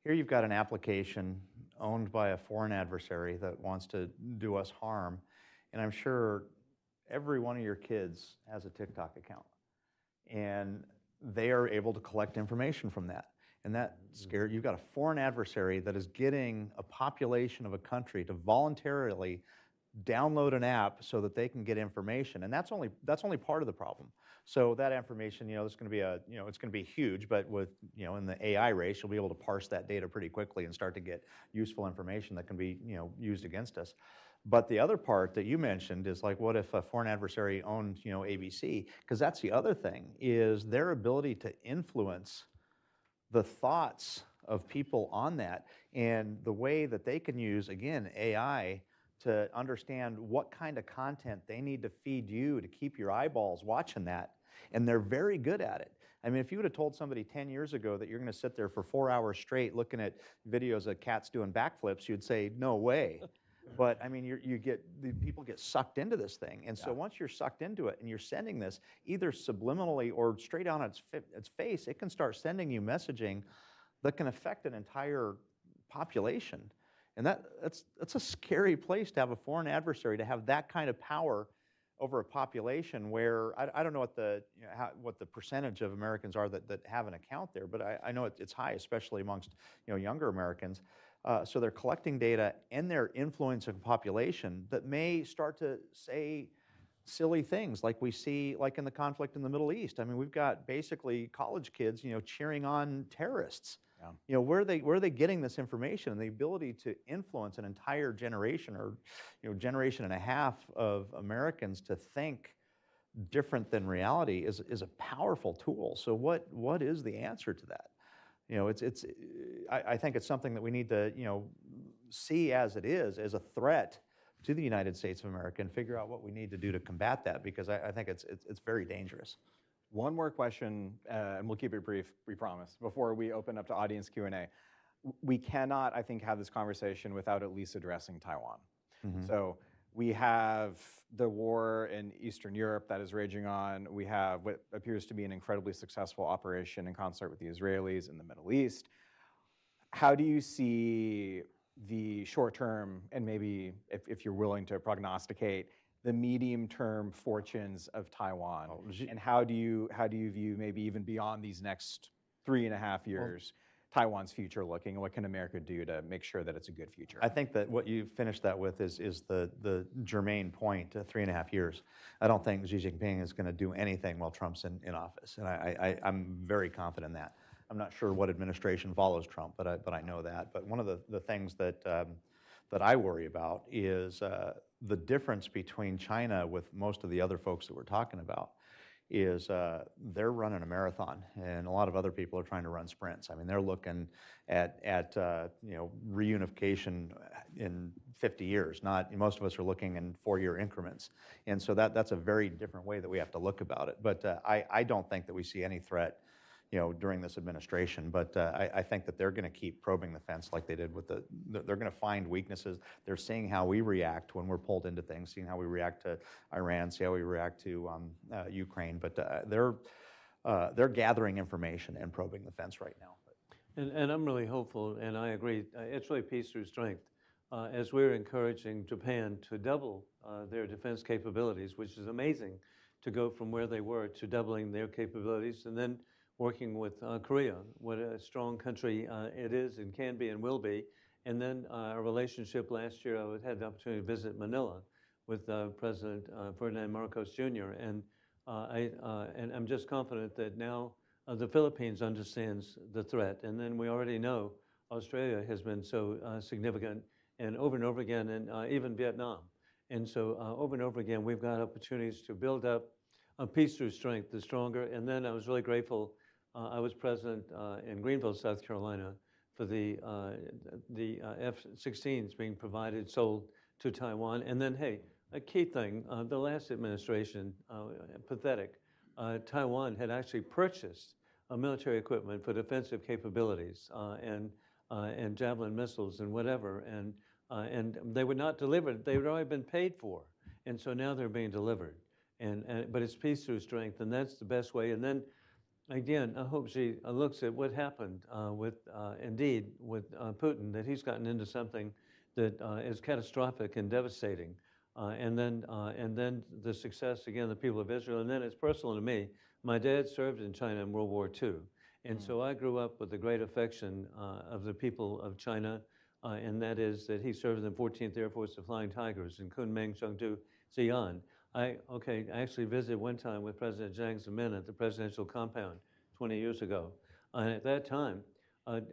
here you've got an application owned by a foreign adversary that wants to do us harm. And I'm sure every one of your kids has a TikTok account. And they are able to collect information from that. And that scared, you've got a foreign adversary that is getting a population of a country to voluntarily download an app so that they can get information, and that's only part of the problem. So that information, there's going to be it's going to be huge, but with, in the AI race, you'll be able to parse that data pretty quickly and start to get useful information that can be, used against us. But the other part that you mentioned is like, what if a foreign adversary owned, ABC? Because that's the other thing, is their ability to influence the thoughts of people on that, and the way that they can use, again, AI to understand what kind of content they need to feed you to keep your eyeballs watching that. And they're very good at it. I mean, if you would have told somebody 10 years ago that you're going to sit there for 4 hours straight looking at videos of cats doing backflips, you'd say, no way. But I mean, the people get sucked into this thing. And so once you're sucked into it and you're sending this either subliminally or straight on its face, it can start sending you messaging that can affect an entire population. And that's a scary place to have a foreign adversary, to have that kind of power over a population where I don't know what the percentage of Americans are that have an account there, but I know it's high, especially amongst younger Americans. So they're collecting data and they're influencing a population that may start to say silly things like we see like in the conflict in the Middle East. I mean, we've got basically college kids, cheering on terrorists. Yeah. Where are they getting this information? And the ability to influence an entire generation or generation and a half of Americans to think different than reality is a powerful tool. So what is the answer to that? I think it's something that we need to see as it is, as a threat to the United States of America, and figure out what we need to do to combat that, because I think it's very dangerous. One more question, and we'll keep it brief, we promise, before we open up to audience Q&A. We cannot, I think, have this conversation without at least addressing Taiwan. Mm-hmm. So we have the war in Eastern Europe that is raging on. We have what appears to be an incredibly successful operation in concert with the Israelis in the Middle East. How do you see the short term, and maybe if you're willing to prognosticate, the medium-term fortunes of Taiwan, and how do you view maybe even beyond these next 3.5 years, Taiwan's future looking, and what can America do to make sure that it's a good future? I think that what you finished that with is the germane point, 3.5 years. I don't think Xi Jinping is going to do anything while Trump's in office, and I'm very confident in that. I'm not sure what administration follows Trump, but I know that. But one of the things that I worry about is the difference between China with most of the other folks that we're talking about is they're running a marathon, and a lot of other people are trying to run sprints. I mean, they're looking at reunification in 50 years. Most of us are looking in 4-year increments, and so that's a very different way that we have to look about it. But I don't think that we see any threat during this administration, but I think that they're going to keep probing the fence like they did with they're going to find weaknesses. They're seeing how we react when we're pulled into things, seeing how we react to Iran, see how we react to Ukraine, but they're gathering information and probing the fence right now. And I'm really hopeful, and I agree, it's really peace through strength. As we're encouraging Japan to double their defense capabilities, which is amazing, to go from where they were to doubling their capabilities, and then working with Korea, what a strong country it is and can be and will be. And then a relationship last year, I had the opportunity to visit Manila with President Ferdinand Marcos Jr. And I'm just confident that now the Philippines understands the threat. And then we already know Australia has been so significant, and over again, and even Vietnam. And so over and over again, we've got opportunities to build up peace through strength, the stronger. And then I was really grateful. I was present in Greenville, South Carolina, for the F-16s being sold to Taiwan. And then, hey, a key thing, the last administration, pathetic, Taiwan had actually purchased military equipment for defensive capabilities and Javelin missiles and whatever, and they were not delivered. They had already been paid for, and so now they're being delivered. But it's peace through strength, and that's the best way. And then, again, I hope she looks at what happened with Putin, that he's gotten into something that is catastrophic and devastating. And then the success, again, the people of Israel. And then it's personal to me. My dad served in China in World War II. And so I grew up with the great affection of the people of China, and that is that he served in the 14th Air Force of Flying Tigers in Kunming, Chengdu, Xi'an. I actually visited one time with President Jiang Zemin at the presidential compound 20 years ago. And at that time,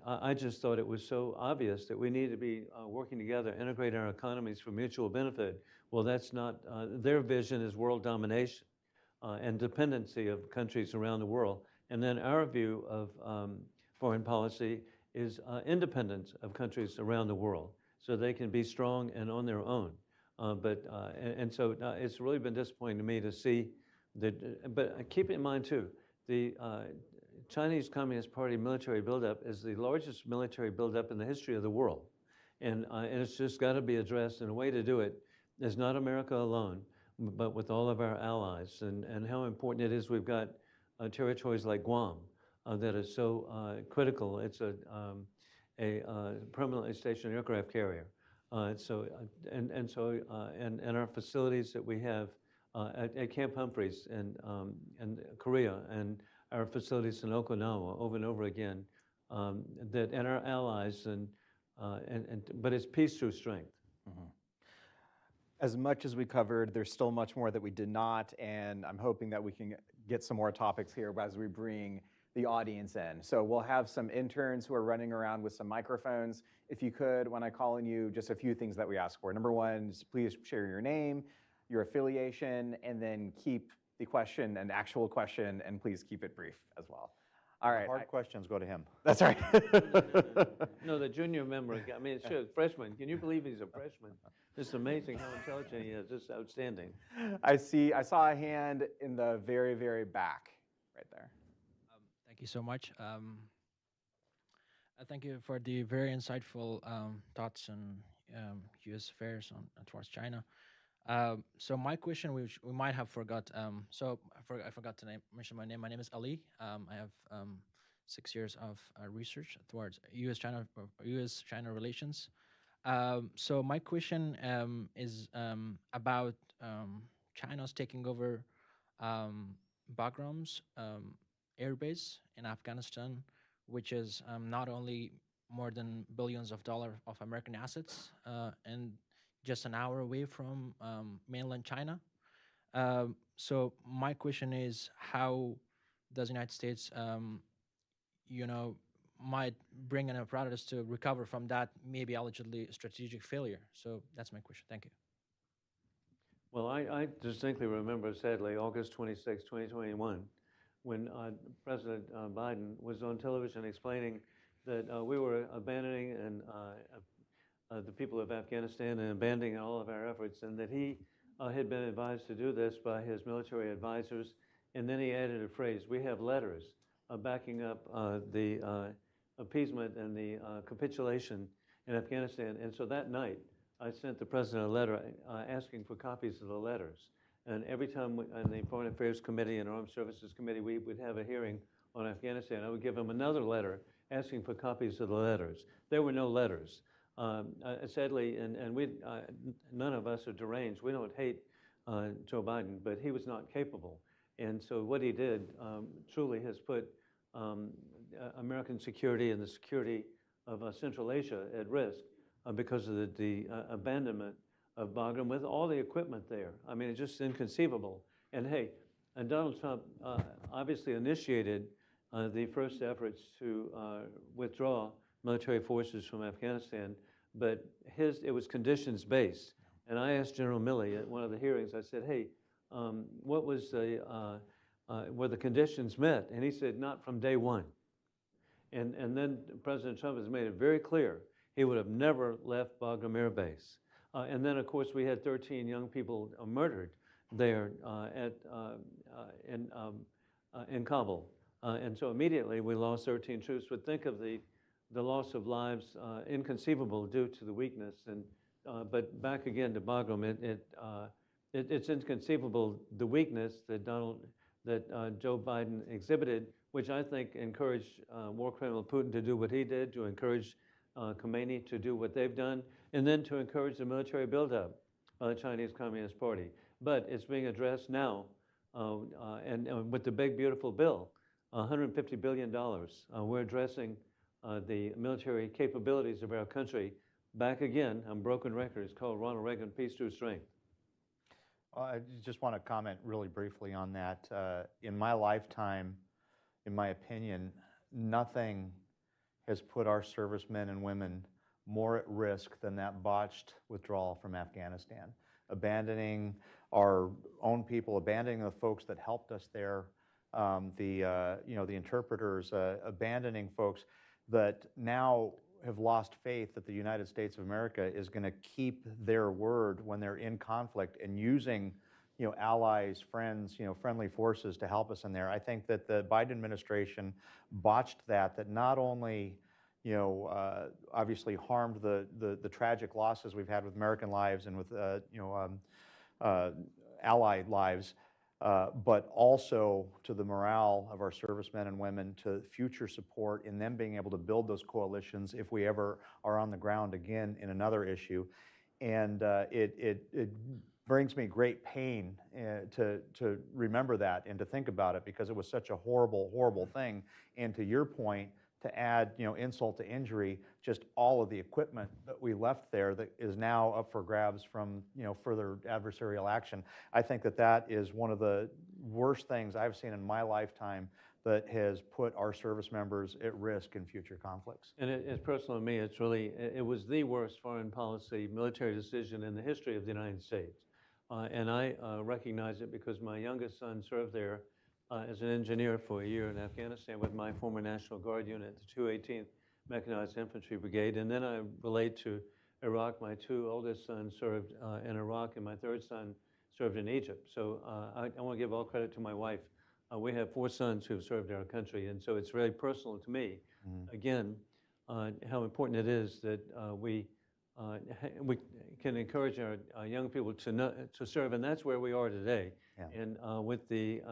I just thought it was so obvious that we need to be working together, integrating our economies for mutual benefit. Well, that's not, their vision is world domination and dependency of countries around the world. And then our view of foreign policy is independence of countries around the world so they can be strong and on their own. So it's really been disappointing to me to see that, but keep in mind too, the Chinese Communist Party military buildup is the largest military buildup in the history of the world. And it's just got to be addressed, and a way to do it is not America alone, but with all of our allies, and how important it is we've got territories like Guam that is so critical. It's a permanently stationed aircraft carrier. And our facilities that we have at Camp Humphreys and Korea, and our facilities in Okinawa over and over again, and our allies, but it's peace through strength. As much as we covered, there's still much more that we did not, and I'm hoping that we can get some more topics here as we bring the audience in. So we'll have some interns who are running around with some microphones. If you could, when I call on you, just a few things that we ask for. Number one, please share your name, your affiliation, and then keep the question an actual question, and please keep it brief as well. All right. Hard questions go to him. That's right. No, the junior member, I mean, sure, freshman. Can you believe he's a freshman? It's amazing how intelligent he is. It's outstanding. I saw a hand in the very, very back, right there. Thank you so much. Thank you for the very insightful thoughts on U.S. affairs towards China. So my question, which we might have forgot, I forgot to mention my name. My name is Ali. I have 6 years of research towards U.S.-China relations. So my question is about China's taking over Bagram's airbase in Afghanistan, which is not only more than billions of dollars of American assets and just an hour away from mainland China. So my question is, how does the United States, might bring an apparatus to recover from that maybe allegedly strategic failure? So that's my question. Thank you. Well, I distinctly remember, sadly, August 26, 2021, when President Biden was on television explaining that we were abandoning the people of Afghanistan and abandoning all of our efforts, and that he had been advised to do this by his military advisors. And then he added a phrase: we have letters backing up the appeasement and the capitulation in Afghanistan. And so that night, I sent the president a letter asking for copies of the letters. And every time in the Foreign Affairs Committee and Armed Services Committee, we would have a hearing on Afghanistan, I would give him another letter asking for copies of the letters. There were no letters. Sadly, and we, none of us are deranged. We don't hate Joe Biden, but he was not capable. And so what he did truly has put American security and the security of Central Asia at risk because of the abandonment of Bagram with all the equipment there. I mean, it's just inconceivable. And hey, and Donald Trump obviously initiated the first efforts to withdraw military forces from Afghanistan, but it was conditions-based. And I asked General Milley at one of the hearings, I said, hey, what was were the conditions met? And he said, not from day one. And then President Trump has made it very clear he would have never left Bagram Air Base. And then, of course, we had 13 young people murdered there in Kabul. And so immediately we lost 13 troops. But think of the loss of lives, inconceivable due to the weakness. And but back again to Bagram, it's inconceivable the weakness that Joe Biden exhibited, which I think encouraged war criminal Putin to do what he did, to encourage Khomeini to do what they've done, and then to encourage the military buildup by the Chinese Communist Party. But it's being addressed now, and with the big, beautiful bill, $150 billion. We're addressing the military capabilities of our country back again, I'm broken record. It's called Ronald Reagan, Peace Through Strength. I just want to comment really briefly on that. In my lifetime, in my opinion, nothing has put our servicemen and women more at risk than that botched withdrawal from Afghanistan. Abandoning our own people, abandoning the folks that helped us there, the interpreters, abandoning folks that now have lost faith that the United States of America is going to keep their word when they're in conflict, and using, allies, friends, friendly forces to help us in there. I think that the Biden administration botched that not only, obviously harmed the tragic losses we've had with American lives and with, allied lives, but also to the morale of our servicemen and women, to future support in them being able to build those coalitions if we ever are on the ground again in another issue. And it brings me great pain to remember that and to think about it, because it was such a horrible, horrible thing. And to your point, to add, insult to injury, just all of the equipment that we left there that is now up for grabs from, further adversarial action. I think that is one of the worst things I've seen in my lifetime that has put our service members at risk in future conflicts. And it's personal to me. It's really, it was the worst foreign policy military decision in the history of the United States. And I recognize it because my youngest son served there as an engineer for a year in Afghanistan with my former National Guard unit, the 218th Mechanized Infantry Brigade. And then I relate to Iraq. My two oldest sons served in Iraq, and my third son served in Egypt. So I want to give all credit to my wife. We have 4 sons who have served our country, and so it's very personal to me, again, how important it is that we can encourage our young people to serve, and that's where we are today. Yeah. And with the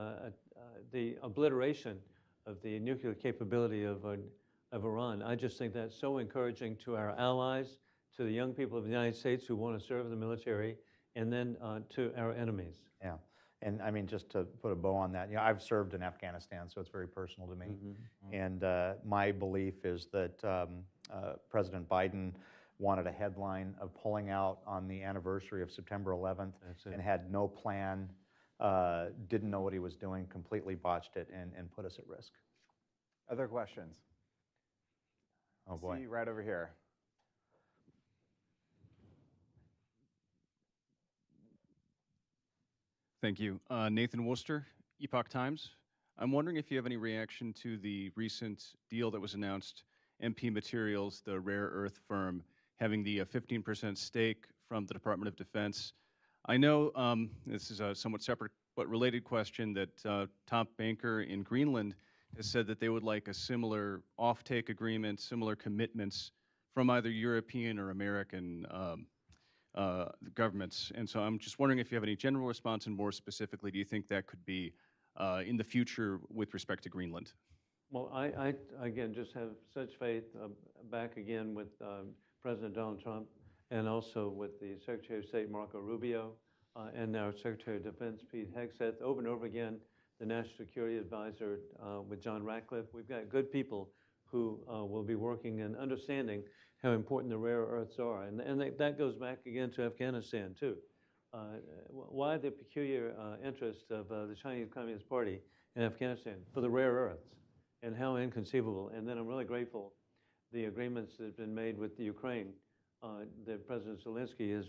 obliteration of the nuclear capability of Iran, I just think that's so encouraging to our allies, to the young people of the United States who want to serve in the military, and then to our enemies. Yeah. And I mean, just to put a bow on that, I've served in Afghanistan, so it's very personal to me. And my belief is that President Biden wanted a headline of pulling out on the anniversary of September 11th and had no plan, didn't know what he was doing, completely botched it, and put us at risk. Other questions? Oh boy. See right over here. Thank you. Nathan Worcester, Epoch Times. I'm wondering if you have any reaction to the recent deal that was announced, MP Materials, the rare earth firm, having the 15% stake from the Department of Defense. I know this is a somewhat separate but related question that top banker in Greenland has said that they would like a similar offtake agreement, similar commitments from either European or American governments. And so I'm just wondering if you have any general response, and more specifically, do you think that could be in the future with respect to Greenland? Well, I again, just have such faith back again with President Donald Trump, and also with the Secretary of State, Marco Rubio, and our Secretary of Defense, Pete Hegseth, over and over again, the National Security Advisor with John Ratcliffe. We've got good people who will be working and understanding how important the rare earths are. And that goes back again to Afghanistan, too. Why the peculiar interest of the Chinese Communist Party in Afghanistan? For the rare earths, and how inconceivable. And then I'm really grateful the agreements that have been made with the Ukraine that President Zelensky is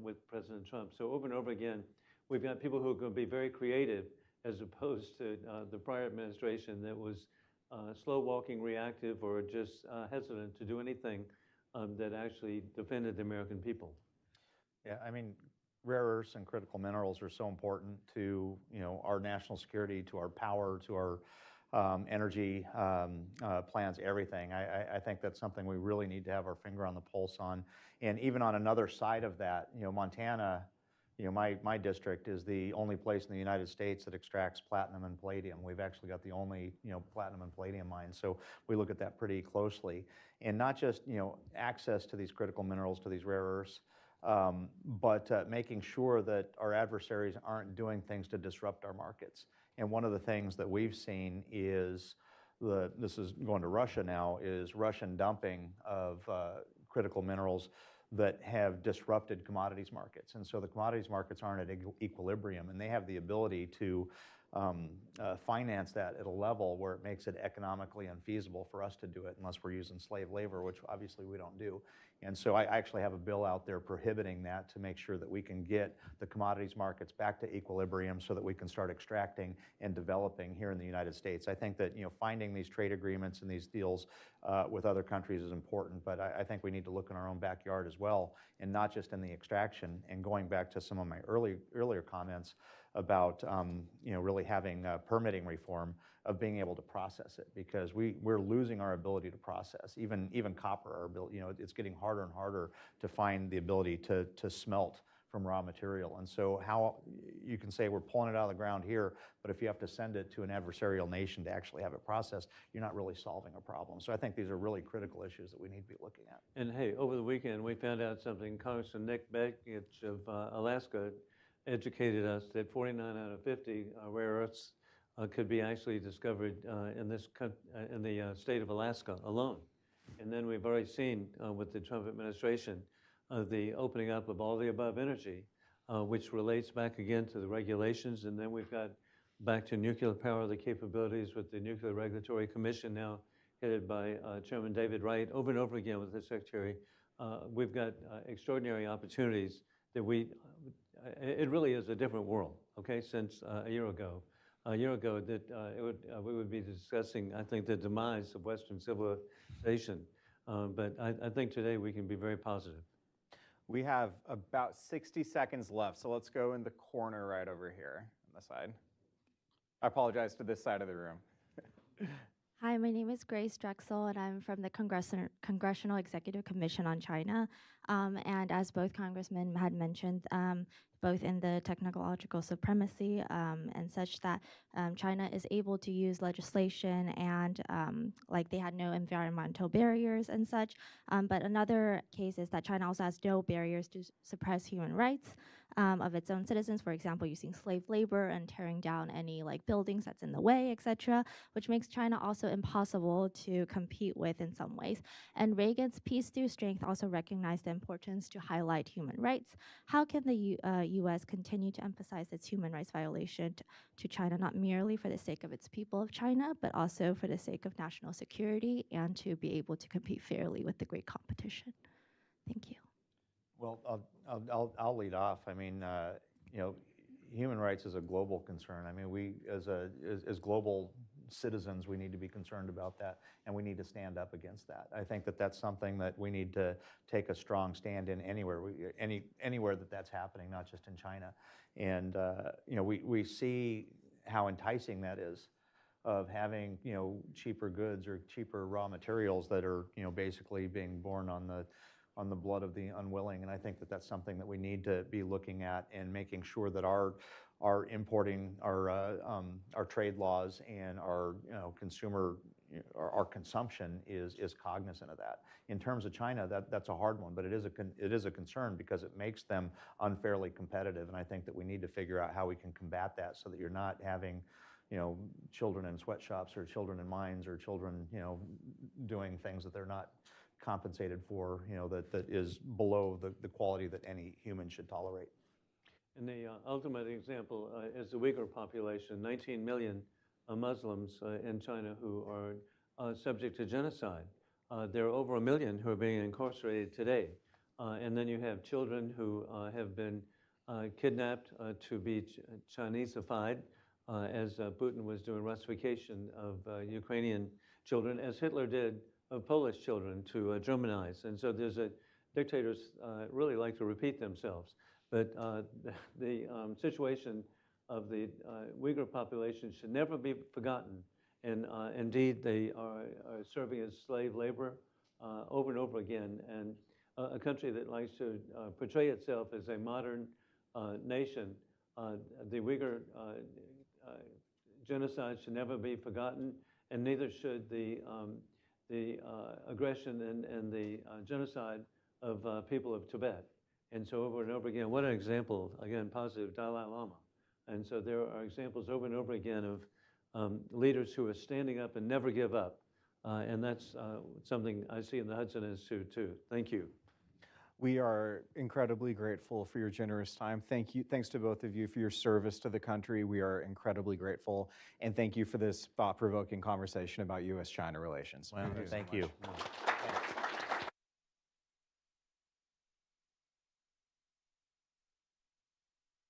with President Trump. So over and over again, we've got people who are going to be very creative, as opposed to the prior administration that was slow-walking, reactive, or just hesitant to do anything that actually defended the American people. Yeah, I mean, rare earths and critical minerals are so important to our national security, to our power, to our energy plans, everything. I think that's something we really need to have our finger on the pulse on. And even on another side of that, Montana, my district is the only place in the United States that extracts platinum and palladium. We've actually got the only, platinum and palladium mines. So we look at that pretty closely. And not just, access to these critical minerals, to these rare earths, but making sure that our adversaries aren't doing things to disrupt our markets. And one of the things that we've seen is, this is going to Russia now, is Russian dumping of critical minerals that have disrupted commodities markets. And so the commodities markets aren't at equilibrium, and they have the ability to finance that at a level where it makes it economically unfeasible for us to do it unless we're using slave labor, which obviously we don't do. And so I actually have a bill out there prohibiting that to make sure that we can get the commodities markets back to equilibrium so that we can start extracting and developing here in the United States. I think that finding these trade agreements and these deals with other countries is important, but I think we need to look in our own backyard as well, and not just in the extraction. And going back to some of my earlier comments about really having permitting reform of being able to process it, because we're losing our ability to process. Even copper, our ability, it's getting harder and harder to find the ability to smelt from raw material. And so how you can say we're pulling it out of the ground here, but if you have to send it to an adversarial nation to actually have it processed, you're not really solving a problem. So I think these are really critical issues that we need to be looking at. And hey, over the weekend, we found out something. Congressman Nick Begich of Alaska educated us that 49 out of 50 rare earths could be actually discovered in the state of Alaska alone. And then we've already seen with the Trump administration the opening up of all the above energy, which relates back again to the regulations. And then we've got back to nuclear power, the capabilities with the Nuclear Regulatory Commission now headed by Chairman David Wright over and over again with the Secretary. We've got extraordinary opportunities that it really is a different world, okay, since a year ago. A year ago that we would be discussing, I think, the demise of Western civilization. But I think today we can be very positive. We have about 60 seconds left, so let's go in the corner right over here on the side. I apologize to this side of the room. Hi, my name is Grace Drexel, and I'm from the Congressional Executive Commission on China. And as both congressmen had mentioned, both in the technological supremacy and such that China is able to use legislation and like they had no environmental barriers and such. But another case is that China also has no barriers to suppress human rights of its own citizens, for example, using slave labor and tearing down any like buildings that's in the way, etc., which makes China also impossible to compete with in some ways. And Reagan's Peace Through Strength also recognized the importance to highlight human rights. How can the U.S. continue to emphasize its human rights violation to China, not merely for the sake of its people of China, but also for the sake of national security and to be able to compete fairly with the great competition? Thank you. Well, I'll lead off. I mean, human rights is a global concern. I mean, we as global citizens, we need to be concerned about that, and we need to stand up against that. I think that that's something that we need to take a strong stand in anywhere, anywhere that's happening, not just in China. And we see how enticing that is, of having cheaper goods or cheaper raw materials that are basically being born on the blood of the unwilling. And I think that that's something that we need to be looking at and making sure that our importing, our trade laws and our our consumption is cognizant of that. In terms of China, that's a hard one, but it is a concern because it makes them unfairly competitive. And I think that we need to figure out how we can combat that so that you're not having children in sweatshops or children in mines or children doing things that they're not compensated for, that is below the quality that any human should tolerate. And the ultimate example is the Uyghur population, 19 million Muslims in China who are subject to genocide. There are over 1 million who are being incarcerated today. And then you have children who have been kidnapped to be Chinesified, as Putin was doing Russification of Ukrainian children, as Hitler did of Polish children to Germanize. And so dictators really like to repeat themselves. But the situation of the Uyghur population should never be forgotten. And indeed, they are serving as slave labor over and over again. And a country that likes to portray itself as a modern nation, the Uyghur genocide should never be forgotten, and neither should the aggression and the genocide of people of Tibet. And so over and over again, what an example, again, positive, Dalai Lama. And so there are examples over and over again of leaders who are standing up and never give up. And that's something I see in the Hudson Institute too. Thank you. We are incredibly grateful for your generous time. Thank you. Thanks to both of you for your service to the country. We are incredibly grateful. And thank you for this thought-provoking conversation about U.S.-China relations. Well, thank you. No.